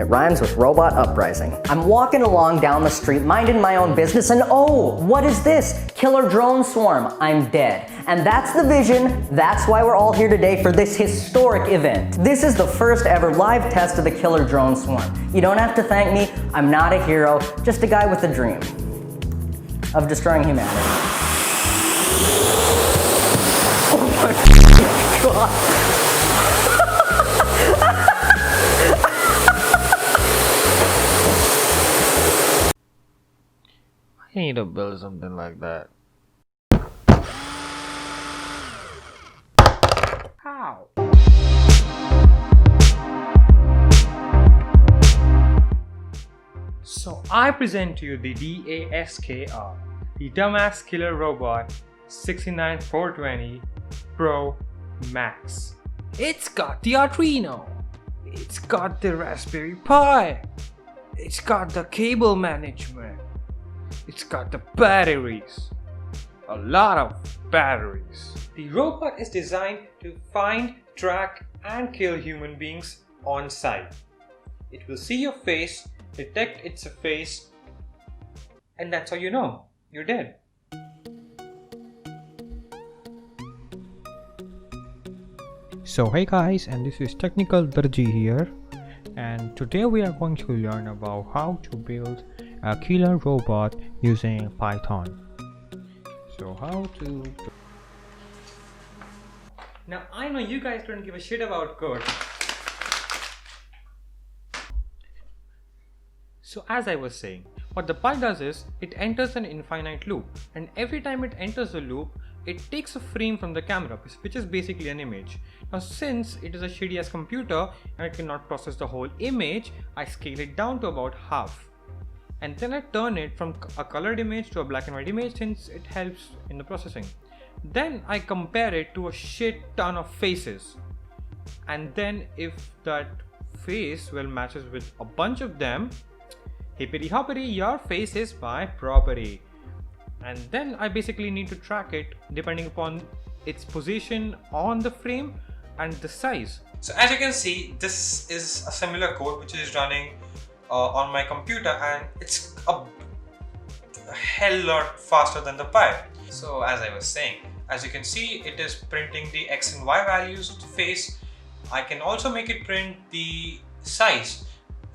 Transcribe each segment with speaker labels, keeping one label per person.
Speaker 1: It rhymes with robot uprising. I'm walking along down the street, minding my own business, and oh, what is this? Killer drone swarm. I'm dead. And that's the vision. That's why we're all here today for this historic event. This is the first ever live test of the killer drone swarm. You don't have to thank me. I'm not a hero, just a guy with a dream of destroying humanity. Oh my God.
Speaker 2: I need to build something like that. How? So I present to you the DASKR, the Dumbass Killer Robot 69420 Pro Max. It's got the Arduino, it's got the Raspberry Pi, it's got the cable management, it's got the batteries, a lot of batteries. The robot is designed to find, track and kill human beings on sight. It will see your face, detect it's a face, and that's how you know you're dead. So hey guys, and this is Technical Darji here, and today we are going to learn about how to build a killer robot using Python. So how to... Now I know you guys don't give a shit about code. So as I was saying, what the Pi does is, it enters an infinite loop, and every time it enters the loop, it takes a frame from the camera, which is basically an image. Now since it is a shitty ass computer and it cannot process the whole image, I scale it down to about half. And then I turn it from a colored image to a black and white image since it helps in the processing. Then I compare it to a shit ton of faces. And then if that face matches with a bunch of them, hippity hoppity, your face is my property. And then I basically need to track it depending upon its position on the frame and the size. So as you can see, this is a similar code which is running on my computer, and it's a hell lot faster than the Pi. So as I was saying, as you can see, it is printing the X and Y values of the face. I can also make it print the size.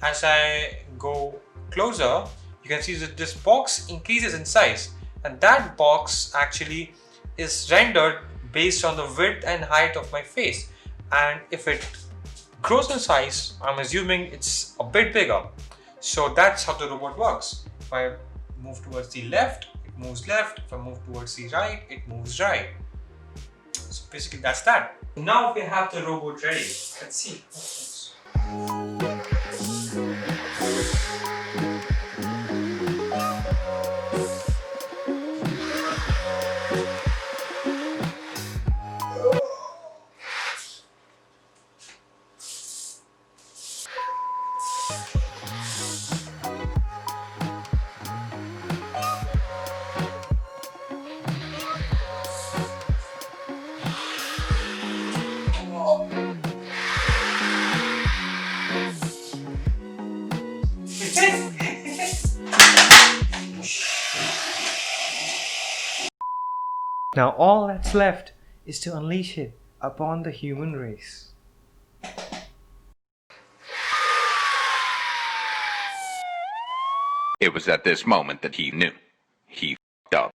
Speaker 2: As I go closer, you can see that this box increases in size, and that box actually is rendered based on the width and height of my face. And if it grows in size, I'm assuming it's a bit bigger. So that's how the robot works. If I move towards the left, it moves left. If I move towards the right, it moves right. So basically that's that. Now we have the robot ready. Let's see. Now all that's left is to unleash it upon the human race.
Speaker 3: It was at this moment that he knew. He f***ed up.